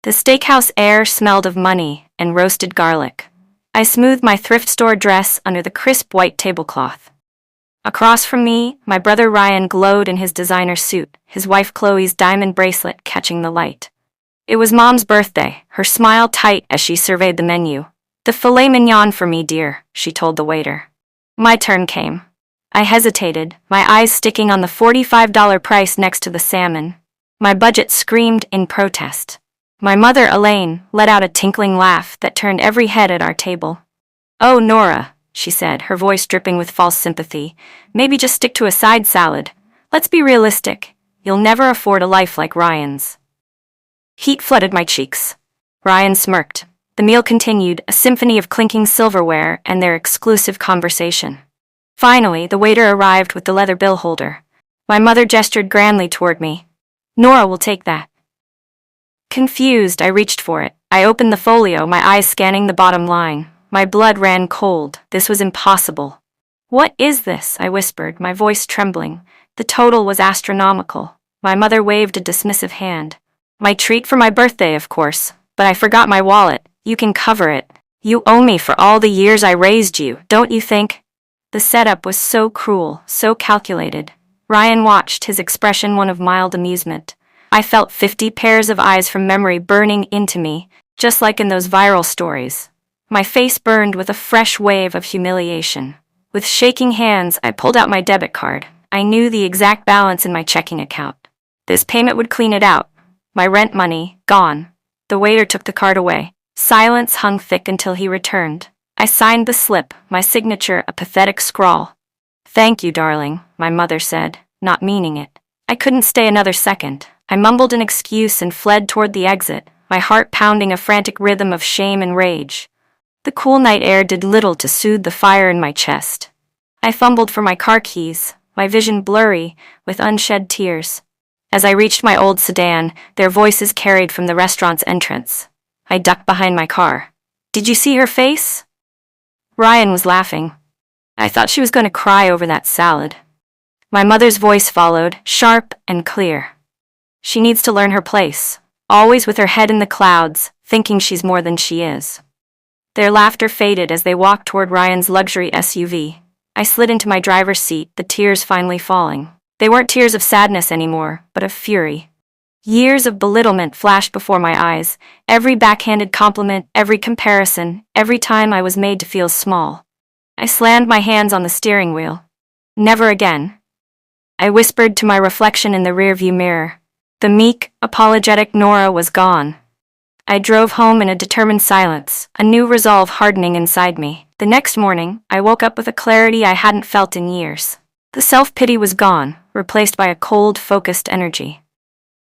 The steakhouse air smelled of money and roasted garlic. I smoothed my thrift store dress under the crisp white tablecloth. Across from me, my brother Ryan glowed in his designer suit, his wife Chloe's diamond bracelet catching the light. It was Mom's birthday, her smile tight as she surveyed the menu. "The filet mignon for me, dear," she told the waiter. My turn came. I hesitated, my eyes sticking on the $45 price next to the salmon. My budget screamed in protest. My mother, Elaine, let out a tinkling laugh that turned every head at our table. "Oh, Nora," she said, her voice dripping with false sympathy, "maybe just stick to a side salad. Let's be realistic. You'll never afford a life like Ryan's." Heat flooded my cheeks. Ryan smirked. The meal continued, a symphony of clinking silverware and their exclusive conversation. Finally, the waiter arrived with the leather bill holder. My mother gestured grandly toward me. "Nora will take that." Confused, I reached for it. I opened the folio, my eyes scanning the bottom line. My blood ran cold. This was impossible. "What is this?" I whispered, my voice trembling. The total was astronomical. My mother waved a dismissive hand. "My treat for my birthday, of course, but I forgot my wallet. You can cover it. You owe me for all the years I raised you, don't you think?" The setup was so cruel, so calculated. Ryan watched, his expression one of mild amusement. I felt 50 pairs of eyes from memory burning into me, just like in those viral stories. My face burned with a fresh wave of humiliation. With shaking hands, I pulled out my debit card. I knew the exact balance in my checking account. This payment would clean it out. My rent money, gone. The waiter took the card away. Silence hung thick until he returned. I signed the slip, my signature a pathetic scrawl. "Thank you, darling," my mother said, not meaning it. I couldn't stay another second. I mumbled an excuse and fled toward the exit, my heart pounding a frantic rhythm of shame and rage. The cool night air did little to soothe the fire in my chest. I fumbled for my car keys, my vision blurry with unshed tears. As I reached my old sedan, their voices carried from the restaurant's entrance. I ducked behind my car. "Did you see her face?" Ryan was laughing. "I thought she was going to cry over that salad." My mother's voice followed, sharp and clear. "She needs to learn her place, always with her head in the clouds, thinking she's more than she is." Their laughter faded as they walked toward Ryan's luxury SUV. I slid into my driver's seat, the tears finally falling. They weren't tears of sadness anymore, but of fury. Years of belittlement flashed before my eyes, every backhanded compliment, every comparison, every time I was made to feel small. I slammed my hands on the steering wheel. Never again. I whispered to my reflection in the rearview mirror. The meek, apologetic Nora was gone. I drove home in a determined silence, a new resolve hardening inside me. The next morning, I woke up with a clarity I hadn't felt in years. The self-pity was gone, replaced by a cold, focused energy.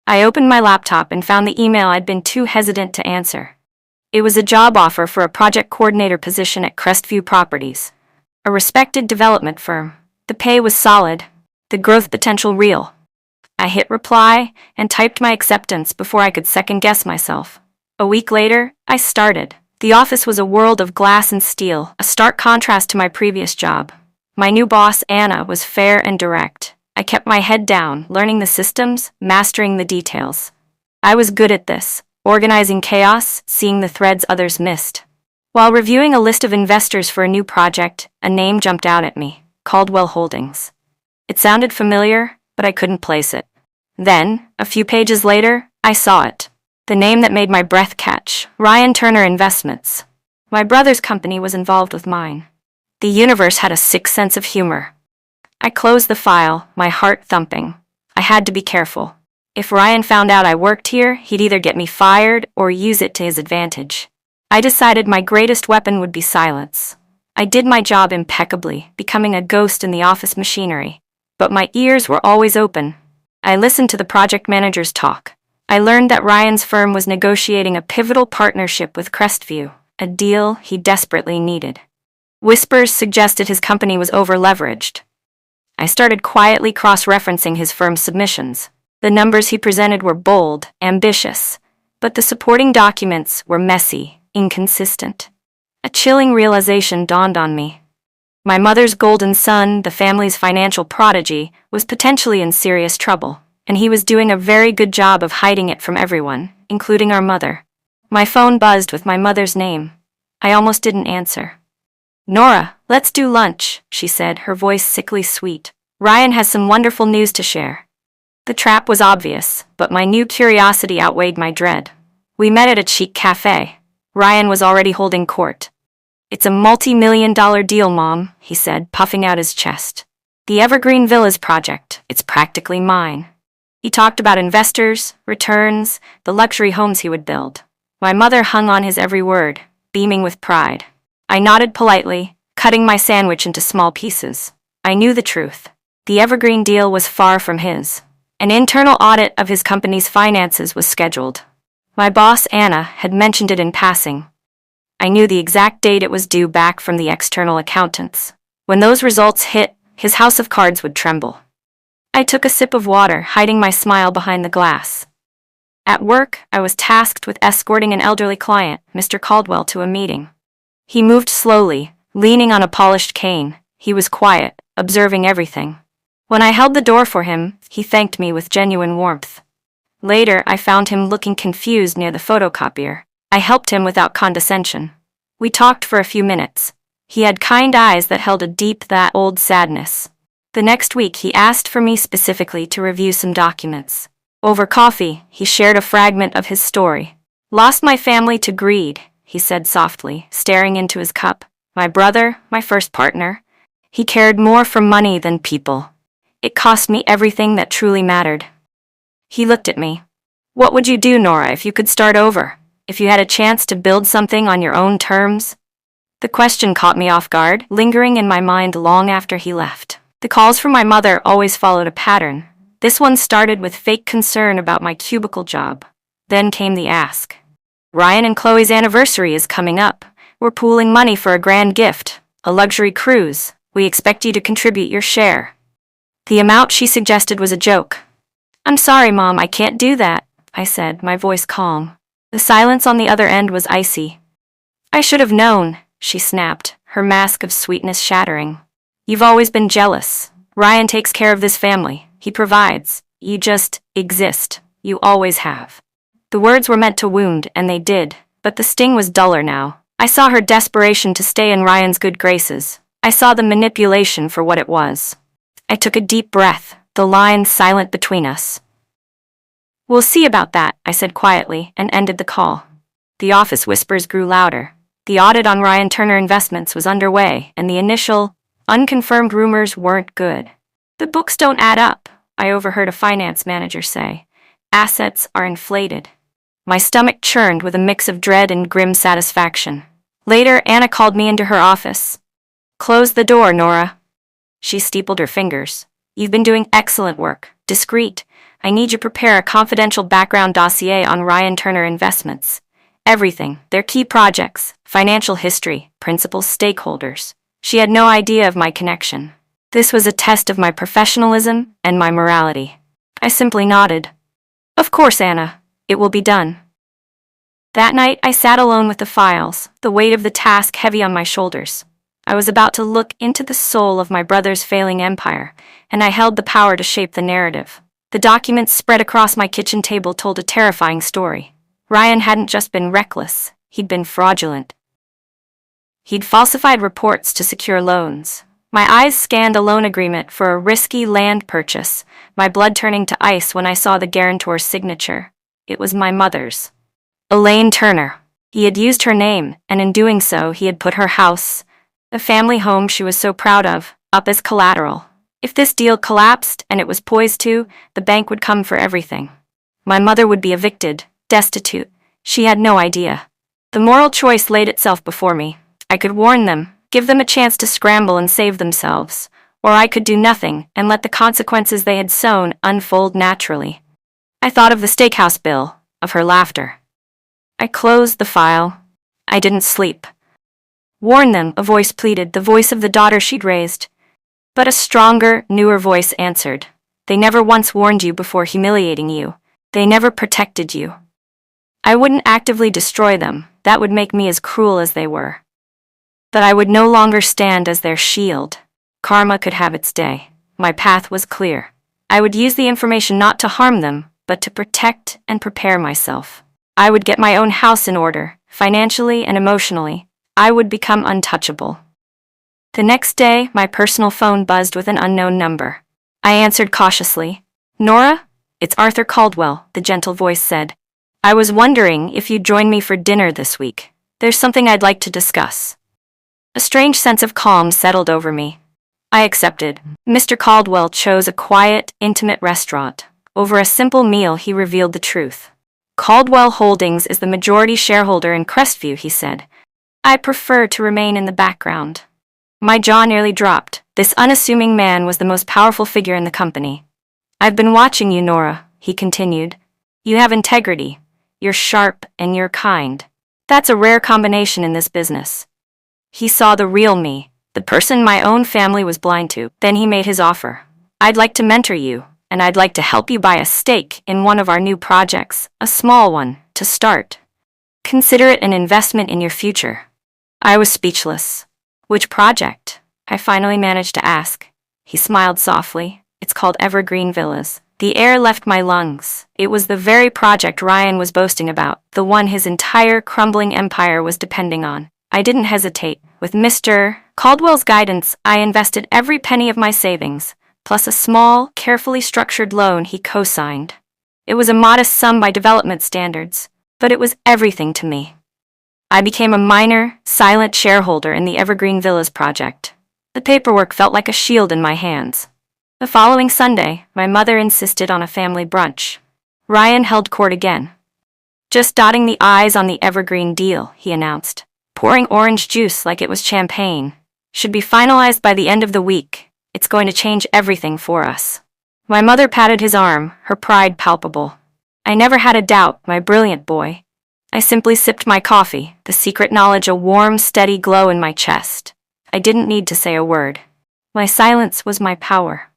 I opened my laptop and found the email I'd been too hesitant to answer. It was a job offer for a project coordinator position at Crestview Properties, a respected development firm. The pay was solid, the growth potential real. I hit reply and typed my acceptance before I could second-guess myself. A week later, I started. The office was a world of glass and steel, a stark contrast to my previous job. My new boss, Anna, was fair and direct. I kept my head down, learning the systems, mastering the details. I was good at this, organizing chaos, seeing the threads others missed. While reviewing a list of investors for a new project, a name jumped out at me, Caldwell Holdings. It sounded familiar, but I couldn't place it. Then, a few pages later, I saw it. The name that made my breath catch, Ryan Turner Investments. My brother's company was involved with mine. The universe had a sick sense of humor. I closed the file, my heart thumping. I had to be careful. If Ryan found out I worked here, he'd either get me fired or use it to his advantage. I decided my greatest weapon would be silence. I did my job impeccably, becoming a ghost in the office machinery. But my ears were always open. I listened to the project managers talk. I learned that Ryan's firm was negotiating a pivotal partnership with Crestview, a deal he desperately needed. Whispers suggested his company was over-leveraged. I started quietly cross-referencing his firm's submissions. The numbers he presented were bold, ambitious, but the supporting documents were messy, inconsistent. A chilling realization dawned on me. My mother's golden son, the family's financial prodigy, was potentially in serious trouble, and he was doing a very good job of hiding it from everyone, including our mother. My phone buzzed with my mother's name. I almost didn't answer. "Nora, let's do lunch," she said, her voice sickly sweet. "Ryan has some wonderful news to share." The trap was obvious, but my new curiosity outweighed my dread. We met at a chic cafe. Ryan was already holding court. "It's a multi-million-dollar deal, Mom," he said, puffing out his chest. "The Evergreen Villas project, it's practically mine." He talked about investors, returns, the luxury homes he would build. My mother hung on his every word, beaming with pride. I nodded politely, cutting my sandwich into small pieces. I knew the truth. The Evergreen deal was far from his. An internal audit of his company's finances was scheduled. My boss, Anna, had mentioned it in passing. I knew the exact date it was due back from the external accountants. When those results hit, his house of cards would tremble. I took a sip of water, hiding my smile behind the glass. At work, I was tasked with escorting an elderly client, Mr. Caldwell, to a meeting. He moved slowly, leaning on a polished cane. He was quiet, observing everything. When I held the door for him, he thanked me with genuine warmth. Later, I found him looking confused near the photocopier. I helped him without condescension. We talked for a few minutes. He had kind eyes that held a deep, that old sadness. The next week, he asked for me specifically to review some documents. Over coffee, he shared a fragment of his story. "Lost my family to greed," he said softly, staring into his cup. "My brother, my first partner. He cared more for money than people. It cost me everything that truly mattered." He looked at me. "What would you do, Nora, if you could start over? If you had a chance to build something on your own terms?" The question caught me off guard, lingering in my mind long after he left. The calls from my mother always followed a pattern. This one started with fake concern about my cubicle job. Then came the ask. "Ryan and Chloe's anniversary is coming up. We're pooling money for a grand gift, a luxury cruise. We expect you to contribute your share." The amount she suggested was a joke. "I'm sorry, Mom, I can't do that," I said, my voice calm. The silence on the other end was icy. "I should have known," she snapped, her mask of sweetness shattering. "You've always been jealous. Ryan takes care of this family. He provides. You just exist. You always have." The words were meant to wound, and they did, but the sting was duller now. I saw her desperation to stay in Ryan's good graces. I saw the manipulation for what it was. I took a deep breath, the lines silent between us. "We'll see about that," I said quietly, and ended the call. The office whispers grew louder. The audit on Ryan Turner Investments was underway, and the initial, unconfirmed rumors weren't good. "The books don't add up," I overheard a finance manager say. "Assets are inflated." My stomach churned with a mix of dread and grim satisfaction. Later, Anna called me into her office. "Close the door, Nora." She steepled her fingers. "You've been doing excellent work. Discreet. I need you to prepare a confidential background dossier on Ryan Turner Investments. Everything, their key projects, financial history, principals, stakeholders." She had no idea of my connection. This was a test of my professionalism and my morality. I simply nodded. "Of course, Anna. It will be done." That night, I sat alone with the files, the weight of the task heavy on my shoulders. I was about to look into the soul of my brother's failing empire, and I held the power to shape the narrative. The documents spread across my kitchen table told a terrifying story. Ryan hadn't just been reckless, he'd been fraudulent. He'd falsified reports to secure loans. My eyes scanned a loan agreement for a risky land purchase, my blood turning to ice when I saw the guarantor's signature. It was my mother's. Elaine Turner. He had used her name, and in doing so, he had put her house, the family home she was so proud of, up as collateral. If this deal collapsed, and it was poised to, the bank would come for everything. My mother would be evicted, destitute. She had no idea. The moral choice laid itself before me. I could warn them, give them a chance to scramble and save themselves, or I could do nothing and let the consequences they had sown unfold naturally. I thought of the steakhouse bill, of her laughter. I closed the file. I didn't sleep. "Warn them," a voice pleaded, the voice of the daughter she'd raised. But a stronger, newer voice answered. "They never once warned you before humiliating you. They never protected you." I wouldn't actively destroy them, that would make me as cruel as they were. But I would no longer stand as their shield. Karma could have its day. My path was clear. I would use the information not to harm them, but to protect and prepare myself. I would get my own house in order, financially and emotionally. I would become untouchable. The next day, my personal phone buzzed with an unknown number. I answered cautiously. "Nora? It's Arthur Caldwell," the gentle voice said. "I was wondering if you'd join me for dinner this week. There's something I'd like to discuss." A strange sense of calm settled over me. I accepted. Mr. Caldwell chose a quiet, intimate restaurant. Over a simple meal, he revealed the truth. "Caldwell Holdings is the majority shareholder in Crestview," he said. "I prefer to remain in the background." My jaw nearly dropped. This unassuming man was the most powerful figure in the company. "I've been watching you, Nora," he continued. "You have integrity. You're sharp and you're kind. That's a rare combination in this business." He saw the real me, the person my own family was blind to. Then he made his offer. "I'd like to mentor you, and I'd like to help you buy a stake in one of our new projects, a small one, to start. Consider it an investment in your future." I was speechless. "Which project?" I finally managed to ask. He smiled softly. "It's called Evergreen Villas." The air left my lungs. It was the very project Ryan was boasting about, the one his entire crumbling empire was depending on. I didn't hesitate. With Mr. Caldwell's guidance, I invested every penny of my savings, plus a small, carefully structured loan he co-signed. It was a modest sum by development standards, but it was everything to me. I became a minor, silent shareholder in the Evergreen Villas project. The paperwork felt like a shield in my hands. The following Sunday, my mother insisted on a family brunch. Ryan held court again. "Just dotting the I's on the Evergreen deal," he announced. "Pouring orange juice like it was champagne. Should be finalized by the end of the week. It's going to change everything for us." My mother patted his arm, her pride palpable. I never had a doubt, my brilliant boy. I simply sipped my coffee, the secret knowledge a warm, steady glow in my chest. I didn't need to say a word. My silence was my power.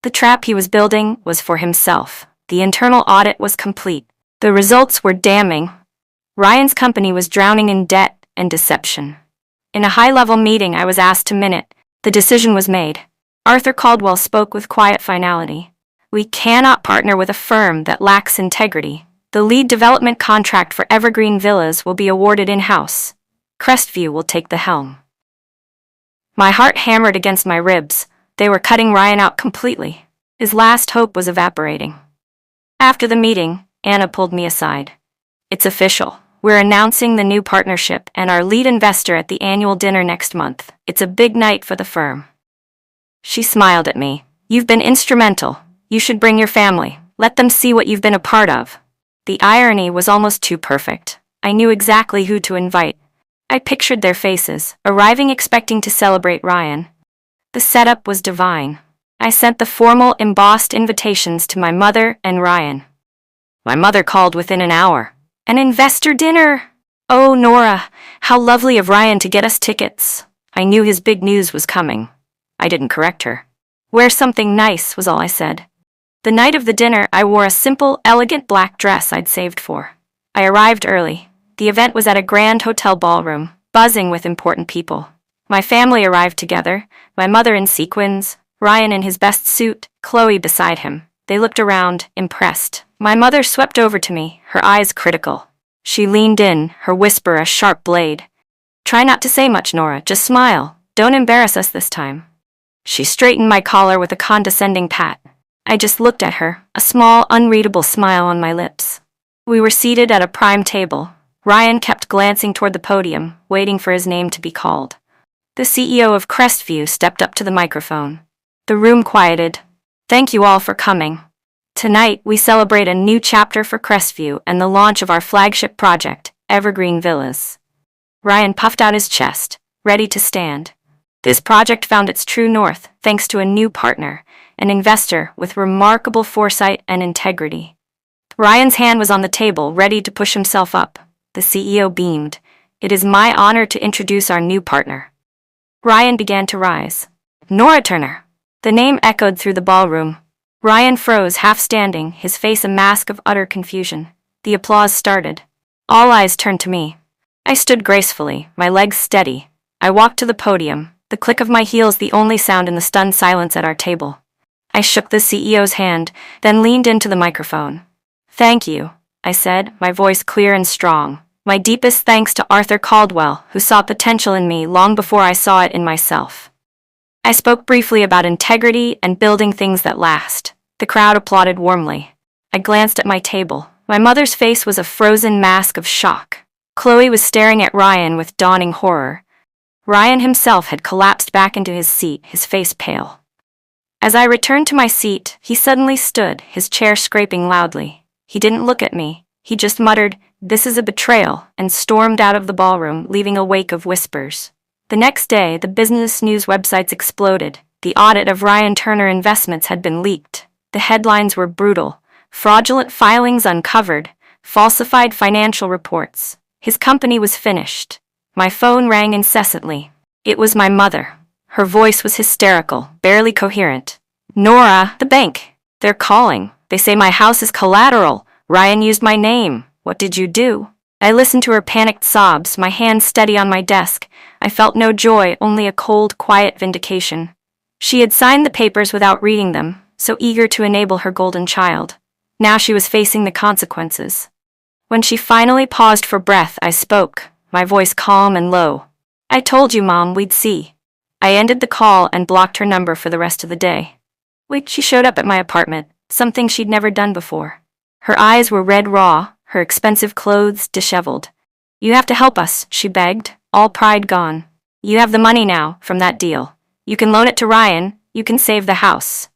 The trap he was building was for himself. The internal audit was complete. The results were damning. Ryan's company was drowning in debt and deception. In a high-level meeting I was asked to minute, the decision was made. Arthur Caldwell spoke with quiet finality. "We cannot partner with a firm that lacks integrity. The lead development contract for Evergreen Villas will be awarded in-house. Crestview will take the helm." My heart hammered against my ribs. They were cutting Ryan out completely. His last hope was evaporating. After the meeting, Anna pulled me aside. "It's official. We're announcing the new partnership and our lead investor at the annual dinner next month. It's a big night for the firm." She smiled at me. "You've been instrumental. You should bring your family. Let them see what you've been a part of." The irony was almost too perfect. I knew exactly who to invite. I pictured their faces, arriving expecting to celebrate Ryan. The setup was divine. I sent the formal, embossed invitations to my mother and Ryan. My mother called within an hour. "An investor dinner! Oh, Nora, how lovely of Ryan to get us tickets." I knew his big news was coming. I didn't correct her. "Wear something nice," was all I said. The night of the dinner, I wore a simple, elegant black dress I'd saved for. I arrived early. The event was at a grand hotel ballroom, buzzing with important people. My family arrived together, my mother in sequins, Ryan in his best suit, Chloe beside him. They looked around, impressed. My mother swept over to me, her eyes critical. She leaned in, her whisper a sharp blade. "Try not to say much, Nora, just smile. Don't embarrass us this time." She straightened my collar with a condescending pat. I just looked at her, a small, unreadable smile on my lips. We were seated at a prime table. Ryan kept glancing toward the podium, waiting for his name to be called. The CEO of Crestview stepped up to the microphone. The room quieted. "Thank you all for coming. Tonight, we celebrate a new chapter for Crestview and the launch of our flagship project, Evergreen Villas." Ryan puffed out his chest, ready to stand. This project found its true north thanks to a new partner, an investor with remarkable foresight and integrity. Ryan's hand was on the table, ready to push himself up. The CEO beamed. "It is my honor to introduce our new partner." Ryan began to rise. "Nora Turner." The name echoed through the ballroom. Ryan froze, half standing, his face a mask of utter confusion. The applause started. All eyes turned to me. I stood gracefully, my legs steady. I walked to the podium, the click of my heels the only sound in the stunned silence at our table. I shook the CEO's hand, then leaned into the microphone. "Thank you. I said, my voice clear and strong. My deepest thanks to Arthur Caldwell, who saw potential in me long before I saw it in myself. I spoke briefly about integrity and building things that last. The crowd applauded warmly. I glanced at my table. My mother's face was a frozen mask of shock. Chloe was staring at Ryan with dawning horror. Ryan himself had collapsed back into his seat, his face pale. As I returned to my seat, he suddenly stood, his chair scraping loudly. He didn't look at me. He just muttered, "This is a betrayal," and stormed out of the ballroom, leaving a wake of whispers. The next day, the business news websites exploded. The audit of Ryan Turner Investments had been leaked. The headlines were brutal. Fraudulent filings uncovered, falsified financial reports. His company was finished. My phone rang incessantly. It was my mother. Her voice was hysterical, barely coherent. "Nora, the bank. They're calling. They say my house is collateral. Ryan used my name. What did you do?" I listened to her panicked sobs, my hands steady on my desk. I felt no joy, only a cold, quiet vindication. She had signed the papers without reading them, so eager to enable her golden child. Now she was facing the consequences. When she finally paused for breath, I spoke, my voice calm and low. "I told you, Mom, we'd see." I ended the call and blocked her number for the rest of the day. Wait, she showed up at my apartment, something she'd never done before. Her eyes were red raw, her expensive clothes disheveled. "You have to help us," she begged, all pride gone. "You have the money now, from that deal. You can loan it to Ryan, you can save the house."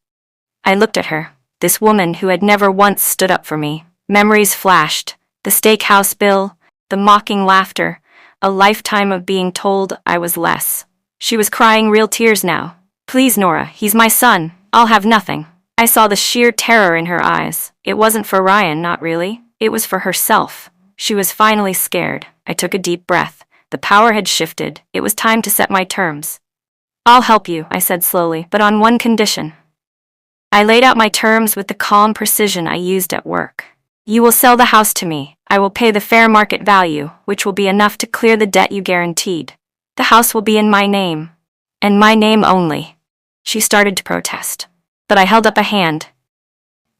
I looked at her, this woman who had never once stood up for me. Memories flashed, the steakhouse bill, the mocking laughter, a lifetime of being told I was less. She was crying real tears now. "Please, Nora, he's my son. I'll have nothing." I saw the sheer terror in her eyes. It wasn't for Ryan, not really. It was for herself. She was finally scared. I took a deep breath. The power had shifted. It was time to set my terms. "I'll help you," I said slowly, "but on one condition." I laid out my terms with the calm precision I used at work. "You will sell the house to me. I will pay the fair market value, which will be enough to clear the debt you guaranteed. The house will be in my name, and my name only." She started to protest, but I held up a hand.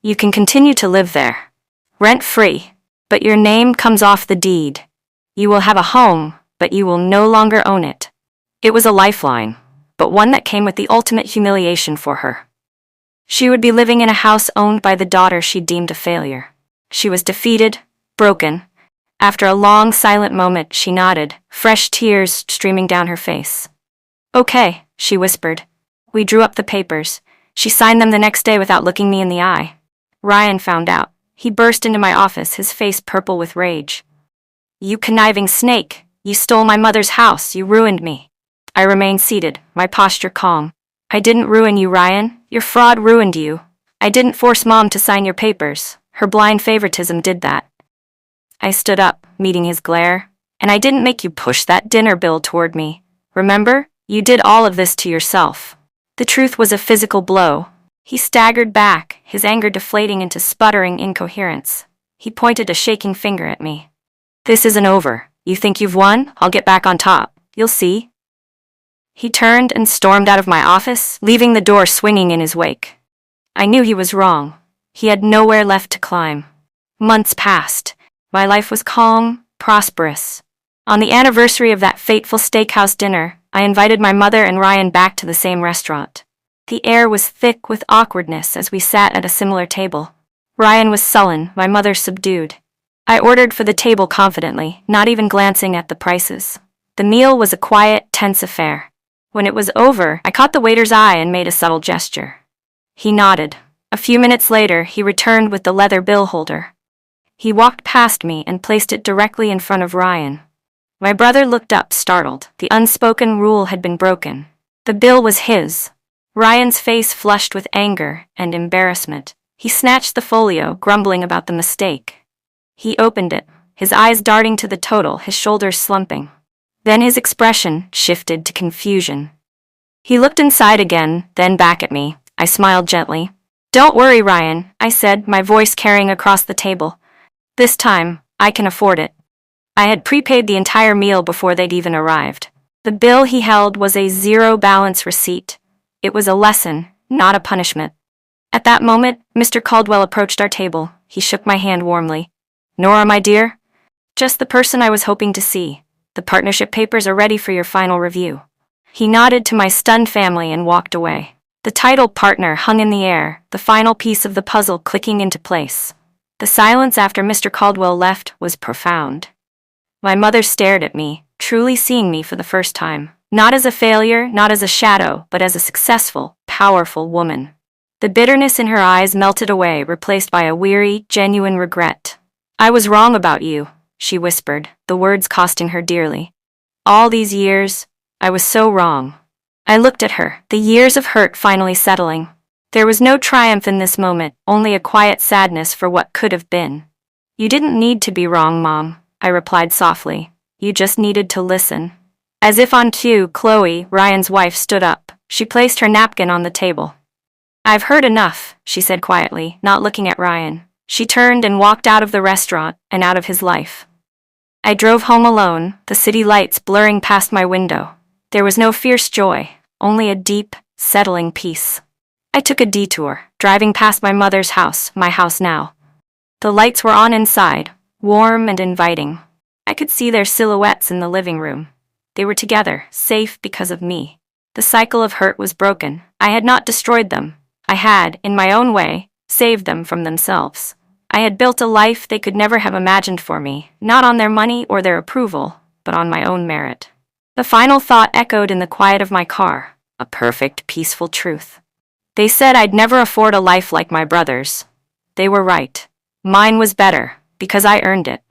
"You can continue to live there, rent-free, but your name comes off the deed. You will have a home, but you will no longer own it." It was a lifeline, but one that came with the ultimate humiliation for her. She would be living in a house owned by the daughter she deemed a failure. She was defeated, broken. After a long, silent moment, she nodded, fresh tears streaming down her face. "Okay," she whispered. We drew up the papers. She signed them the next day without looking me in the eye. Ryan found out. He burst into my office, his face purple with rage. "You conniving snake! You stole my mother's house, you ruined me." I remained seated, my posture calm. "I didn't ruin you, Ryan. Your fraud ruined you. I didn't force Mom to sign your papers. Her blind favoritism did that." I stood up, meeting his glare. "And I didn't make you push that dinner bill toward me. Remember? You did all of this to yourself." The truth was a physical blow. He staggered back, his anger deflating into sputtering incoherence. He pointed a shaking finger at me. "This isn't over. You think you've won? I'll get back on top. You'll see." He turned and stormed out of my office, leaving the door swinging in his wake. I knew he was wrong. He had nowhere left to climb. Months passed. My life was calm, prosperous. On the anniversary of that fateful steakhouse dinner, I invited my mother and Ryan back to the same restaurant. The air was thick with awkwardness as we sat at a similar table. Ryan was sullen, my mother subdued. I ordered for the table confidently, not even glancing at the prices. The meal was a quiet, tense affair. When it was over, I caught the waiter's eye and made a subtle gesture. He nodded. A few minutes later, he returned with the leather bill holder. He walked past me and placed it directly in front of Ryan. My brother looked up, startled. The unspoken rule had been broken. The bill was his. Ryan's face flushed with anger and embarrassment. He snatched the folio, grumbling about the mistake. He opened it, his eyes darting to the total, his shoulders slumping. Then his expression shifted to confusion. He looked inside again, then back at me. I smiled gently. "Don't worry, Ryan," I said, my voice carrying across the table. "This time, I can afford it." I had prepaid the entire meal before they'd even arrived. The bill he held was a zero-balance receipt. It was a lesson, not a punishment. At that moment, Mr. Caldwell approached our table. He shook my hand warmly. Nora, my dear? Just the person I was hoping to see. The partnership papers are ready for your final review. He nodded to my stunned family and walked away. The title partner hung in the air, the final piece of the puzzle clicking into place. The silence after Mr. Caldwell left was profound. My mother stared at me, truly seeing me for the first time. Not as a failure, not as a shadow, but as a successful, powerful woman. The bitterness in her eyes melted away, replaced by a weary, genuine regret. I was wrong about you, she whispered, the words costing her dearly. All these years, I was so wrong. I looked at her, the years of hurt finally settling. There was no triumph in this moment, only a quiet sadness for what could have been. You didn't need to be wrong, Mom, I replied softly. You just needed to listen. As if on cue, Chloe, Ryan's wife, stood up. She placed her napkin on the table. I've heard enough, she said quietly, not looking at Ryan. She turned and walked out of the restaurant and out of his life. I drove home alone, the city lights blurring past my window. There was no fierce joy, only a deep, settling peace. I took a detour, driving past my mother's house, my house now. The lights were on inside, warm and inviting. I could see their silhouettes in the living room. They were together, safe because of me. The cycle of hurt was broken. I had not destroyed them. I had, in my own way, saved them from themselves. I had built a life they could never have imagined for me, not on their money or their approval, but on my own merit. The final thought echoed in the quiet of my car, a perfect, peaceful truth. They said I'd never afford a life like my brother's. They were right. Mine was better, because I earned it.